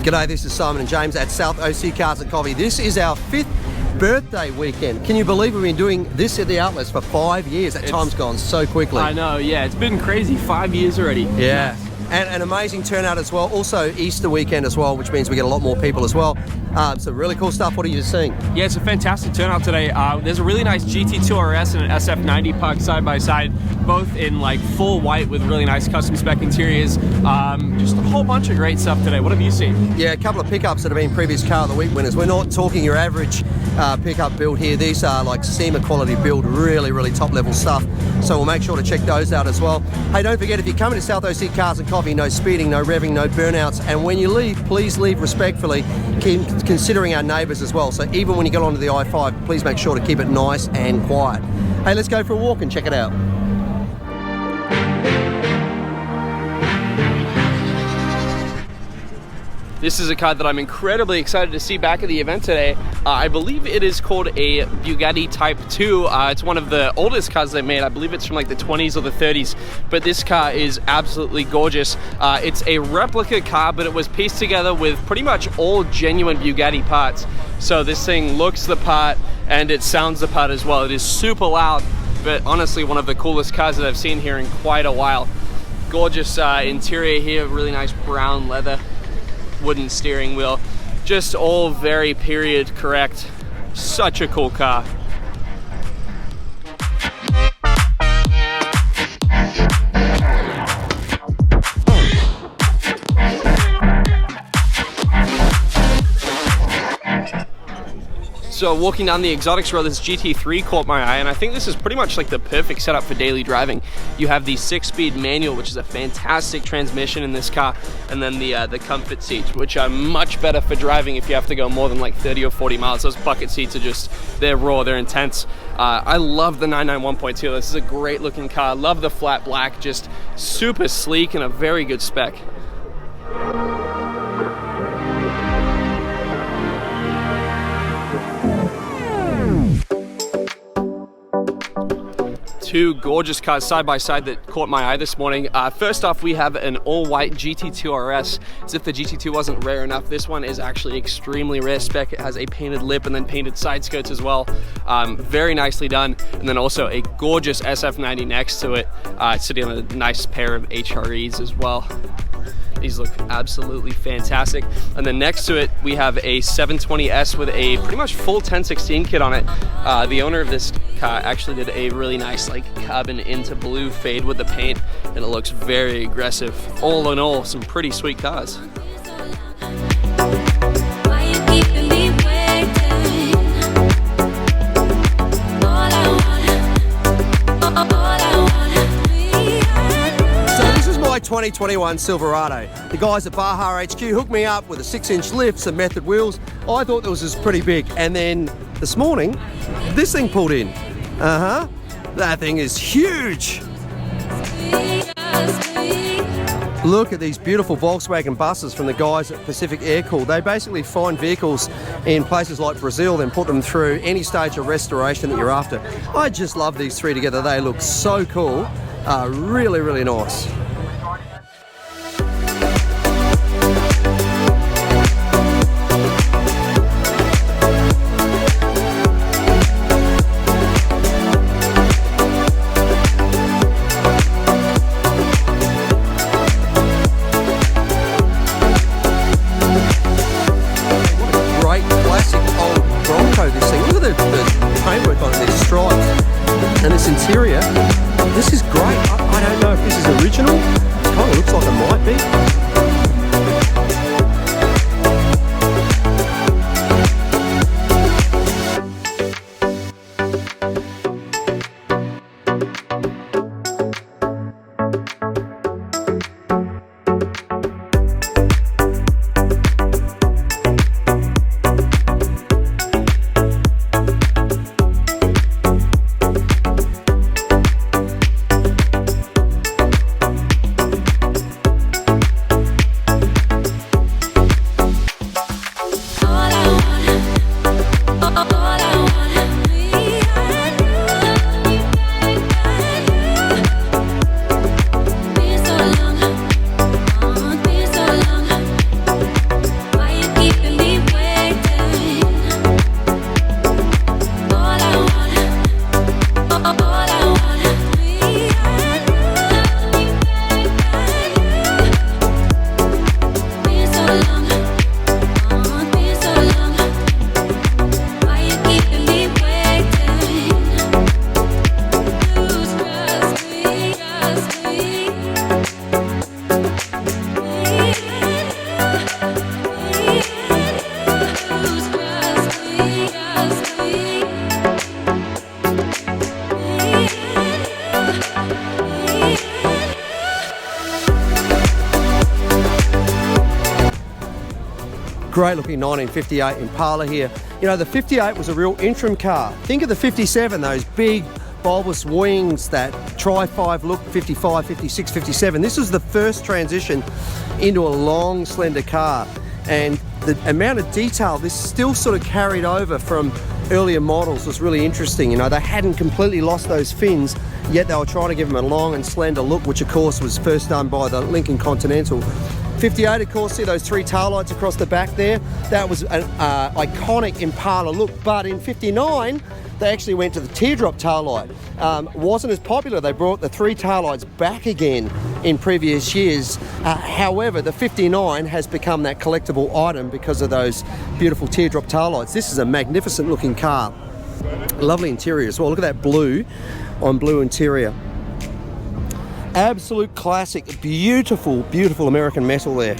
G'day, this is Simon and James at South OC Cars and Coffee. This is our 5th birthday weekend. Can you believe we've been doing this at the outlets for 5 years? That time's gone so quickly. I know, yeah, it's been crazy, 5 years already. Yeah, and an amazing turnout as well. Also Easter weekend as well, which means we get a lot more people as well. So really cool stuff. What are you seeing? Yeah, it's a fantastic turnout today. There's a really nice GT2 RS and an SF90 parked side by side, both in like full white with really nice custom spec interiors. Just a whole bunch of great stuff today. What have you seen? Yeah, a couple of pickups that have been previous Car of the Week winners. We're not talking your average pickup build here. These are like SEMA quality build, really top level stuff. So we'll make sure to check those out as well. Hey, don't forget, if you're coming to South OC Cars and Coffee, no speeding, no revving, no burnouts. And when you leave, please leave respectfully, considering our neighbours as well. So even when you get onto the I-5, please make sure to keep it nice and quiet. Hey, let's go for a walk and check it out. This is a car that I'm incredibly excited to see back at the event today. I believe it is called a Bugatti Type 2. It's one of the oldest cars they made. I believe it's from like the 20s or the 30s, but this car is absolutely gorgeous. It's a replica car, but it was pieced together with pretty much all genuine Bugatti parts. So this thing looks the part and it sounds the part as well. It is super loud, but honestly one of the coolest cars that I've seen here in quite a while. Gorgeous interior here, really nice brown leather, wooden steering wheel, just all very period correct. Such a cool car. So walking down the exotics row, this GT3 caught my eye, and I think this is pretty much like the perfect setup for daily driving. You have the 6-speed manual, which is a fantastic transmission in this car, and then the comfort seats, which are much better for driving if you have to go more than like 30 or 40 miles. Those bucket seats are just, they're raw, they're intense. I love the 991.2. This is a great looking car. Love the flat black, just super sleek and a very good spec. Two gorgeous cars side by side that caught my eye this morning. First off, we have an all-white GT2 RS. As if the GT2 wasn't rare enough, this one is actually extremely rare spec. It has a painted lip and then painted side skirts as well. Very nicely done. And then also a gorgeous SF90 next to it, sitting on a nice pair of HREs as well. These look absolutely fantastic. And then next to it, we have a 720S with a pretty much full 1016 kit on it. The owner of this car actually did a really nice like carbon into blue fade with the paint, and it looks very aggressive. All in all, some pretty sweet cars. My 2021 Silverado. The guys at Baja HQ hooked me up with a 6-inch lift, some method wheels. I thought that was just pretty big, and then this morning this thing pulled in. That thing is huge. Look at these beautiful Volkswagen buses from the guys at Pacific Air Cool. They basically find vehicles in places like Brazil, then put them through any stage of restoration that you're after. I just love these three together. They look so cool. Really nice. And this interior, this is great. I don't know if this is original Great looking 1958 Impala here. You know, the 58 was a real interim car. Think of the 57, those big bulbous wings, that tri-5 look, 55, 56, 57. This was the first transition into a long, slender car. And the amount of detail this still sort of carried over from earlier models was really interesting. You know, they hadn't completely lost those fins, yet they were trying to give them a long and slender look, which of course was first done by the Lincoln Continental. 58, of course, see those three taillights across the back there? That was an iconic Impala look, but in 59, they actually went to the teardrop taillight. Wasn't as popular. They brought the three taillights back again in previous years. However, the 59 has become that collectible item because of those beautiful teardrop taillights. This is a magnificent looking car. Lovely interior as well. Look at that blue on blue interior. Absolute classic, beautiful, beautiful American metal there.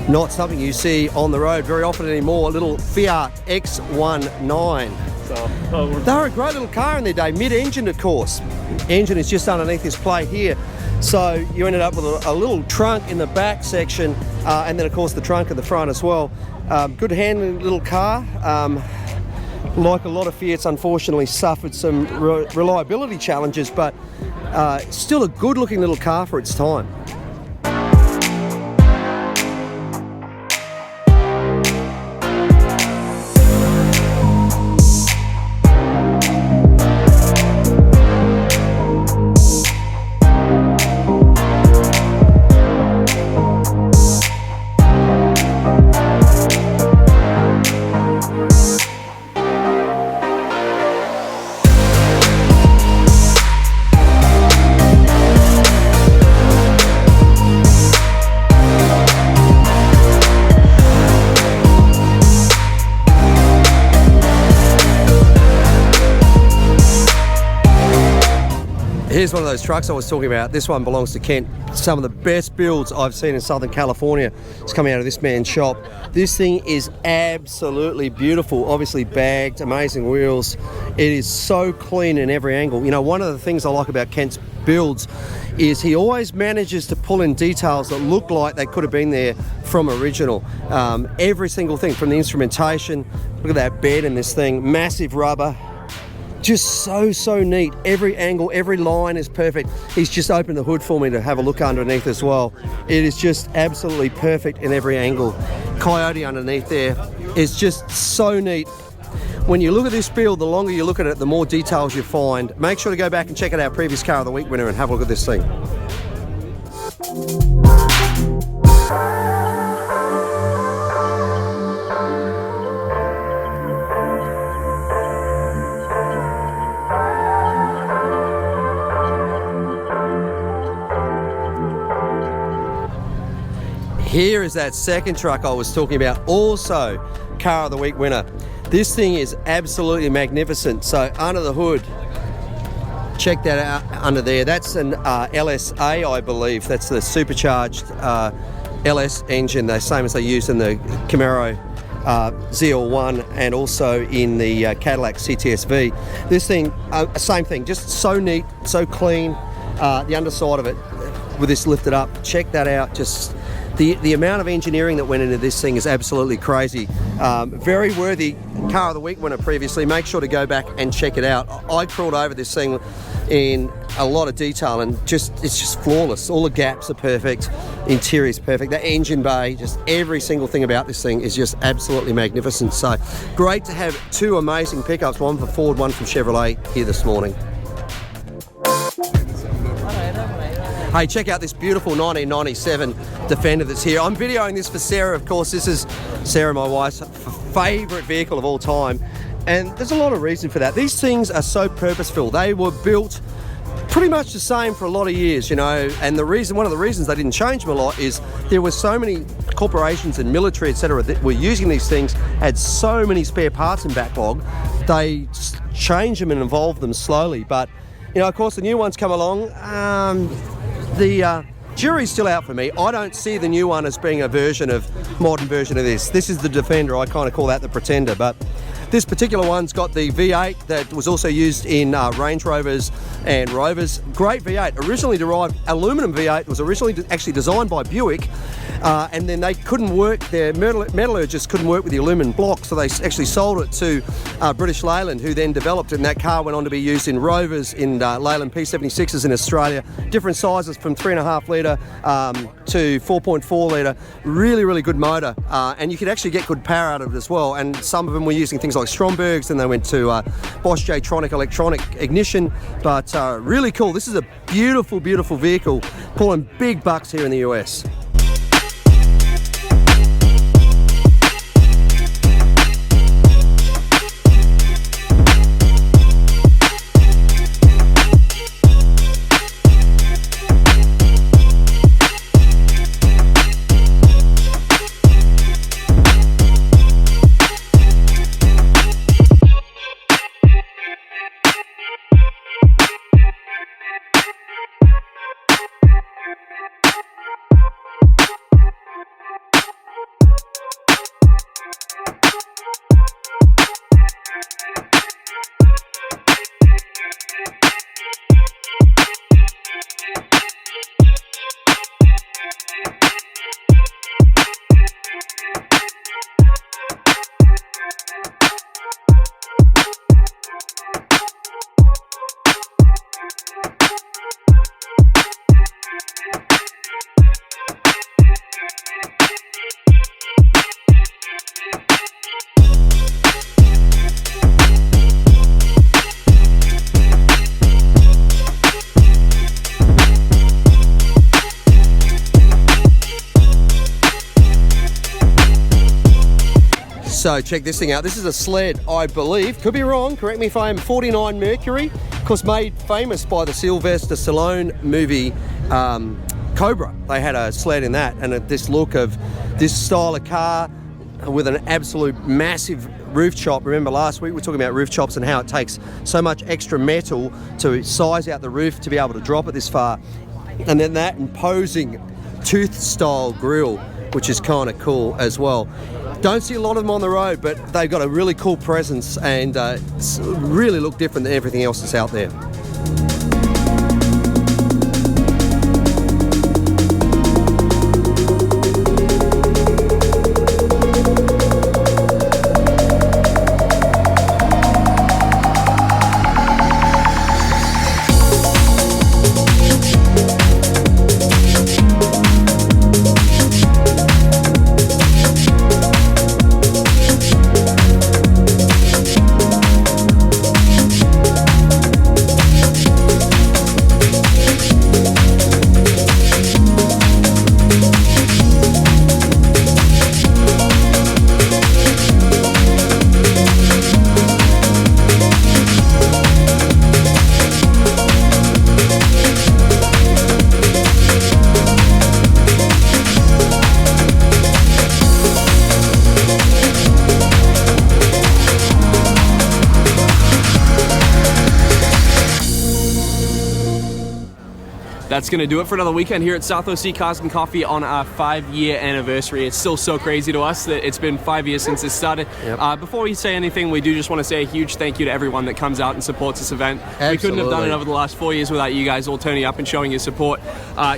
Not something you see on the road very often anymore. A little Fiat X1 They're a great little car in their day, mid-engine of course. Engine is just underneath this plate here. So you ended up with a little trunk in the back section and then of course the trunk at the front as well. Good handling little car. Like a lot of Fiats, unfortunately suffered some reliability challenges, but still a good looking little car for its time. Here's one of those trucks I was talking about. This one belongs to Kent. Some of the best builds I've seen in Southern California. It's coming out of this man's shop. This thing is absolutely beautiful. Obviously bagged, amazing wheels. It is so clean in every angle. You know, one of the things I like about Kent's builds is he always manages to pull in details that look like they could have been there from original. Every single thing, from the instrumentation, look at that bed in this thing, massive rubber. Just so neat. Every angle, every line is perfect. He's just opened the hood for me to have a look underneath as well. It is just absolutely perfect in every angle. Coyote underneath there is just so neat. When you look at this build, the longer you look at it, the more details you find. Make sure to go back and check out our previous Car of the Week winner and have a look at this thing. Here is that second truck I was talking about, also Car of the Week winner. This thing is absolutely magnificent. So under the hood, check that out under there. That's an LSA, I believe. That's the supercharged LS engine, the same as they use in the Camaro ZL1 and also in the Cadillac CTS-V. This thing, same thing, just so neat, so clean. The underside of it with this lifted up, check that out. Just the amount of engineering that went into this thing is absolutely crazy. Very worthy Car of the Week winner previously. Make sure to go back and check it out. I crawled over this thing in a lot of detail and it's just flawless. All the gaps are perfect, interior is perfect. The engine bay, just every single thing about this thing is just absolutely magnificent. So great to have two amazing pickups, one for Ford, one from Chevrolet here this morning. Hey, check out this beautiful 1997 Defender that's here. I'm videoing this for Sarah, of course. This is Sarah, my wife's favourite vehicle of all time. And there's a lot of reason for that. These things are so purposeful. They were built pretty much the same for a lot of years, you know, and one of the reasons they didn't change them a lot is there were so many corporations and military, etc., that were using these things had so many spare parts in backlog, they change them and evolve them slowly. But, you know, of course, the new ones come along. The jury's still out for me. I don't see the new one as being a modern version of this. This is the Defender. I kind of call that the Pretender. But this particular one's got the V8 that was also used in Range Rovers and Rovers. Great V8. Originally derived, aluminum V8 was originally actually designed by Buick, and then they couldn't work, their metallurgists couldn't work with the aluminum block, so they actually sold it to British Leyland, who then developed it, and that car went on to be used in Rovers, in Leyland P76s in Australia. Different sizes from 3.5 litre to 4.4 litre. Really, really good motor, and you could actually get good power out of it as well. And some of them were using things like Strombergs, then they went to Bosch J-Tronic electronic ignition, but really cool. This is a beautiful, beautiful vehicle, pulling big bucks here in the US. So check this thing out. This is a sled, I believe, could be wrong, correct me if I am, 49 Mercury, of course made famous by the Sylvester Stallone movie Cobra. They had a sled in that, and this look of this style of car with an absolute massive roof chop. Remember last week we were talking about roof chops and how it takes so much extra metal to size out the roof to be able to drop it this far. And then that imposing tooth style grille, which is kind of cool as well. Don't see a lot of them on the road, but they've got a really cool presence and really look different than everything else that's out there. That's going to do it for another weekend here at South OC Cars and Coffee on our 5-year anniversary. It's still so crazy to us that it's been 5 years since this started. Yep. Before we say anything, we do just want to say a huge thank you to everyone that comes out and supports this event. Absolutely. We couldn't have done it over the last 4 years without you guys all turning up and showing your support.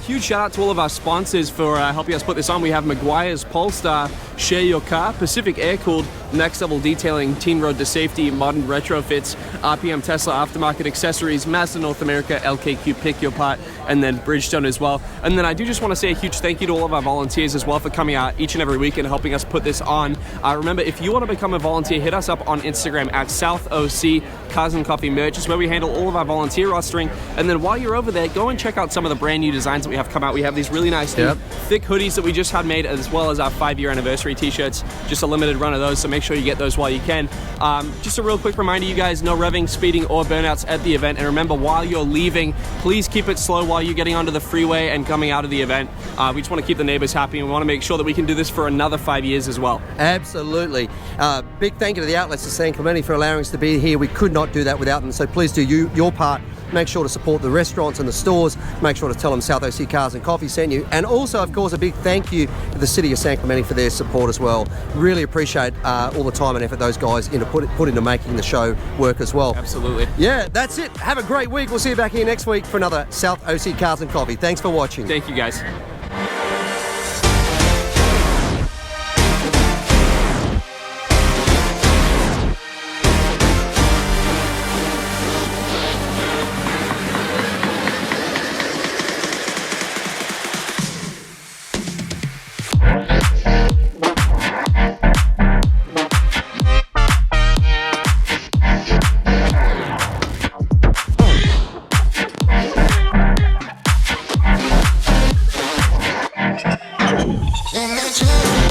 Huge shout out to all of our sponsors for helping us put this on. We have Meguiar's, Polestar, Share Your Car, Pacific Air Cooled, Next Level Detailing, Teen Road to Safety, Modern Retrofits, RPM Tesla Aftermarket Accessories, Mazda North America, LKQ Pick Your Part, and then Bridgestone as well. And then I do just want to say a huge thank you to all of our volunteers as well for coming out each and every week and helping us put this on. Remember, if you want to become a volunteer, hit us up on Instagram at South OC Cars and Coffee merch. It's where we handle all of our volunteer rostering. And then while you're over there, go and check out some of the brand new designs that we have come out. We have these really nice new thick hoodies that we just had made, as well as our 5-year anniversary t-shirts. Just a limited run of those, so make sure you get those while you can. Just a real quick reminder, you guys, no revving, speeding, or burnouts at the event. And remember, while you're leaving, please keep it slow while you're getting onto the freeway and coming out of the event. We just want to keep the neighbors happy, and we want to make sure that we can do this for another 5 years as well. Absolutely. Big thank you to the outlets of San Clemente for allowing us to be here. We could not do that without them, so please do your part. Make sure to support the restaurants and the stores. Make sure to tell them South OC Cars and Coffee sent you. And also, of course, a big thank you to the City of San Clemente for their support as well. Really appreciate all the time and effort those guys put into making the show work as well. Absolutely. Yeah, that's it. Have a great week. We'll see you back here next week for another South OC Cars and Coffee. Thanks for watching. Thank you, guys. Let's go.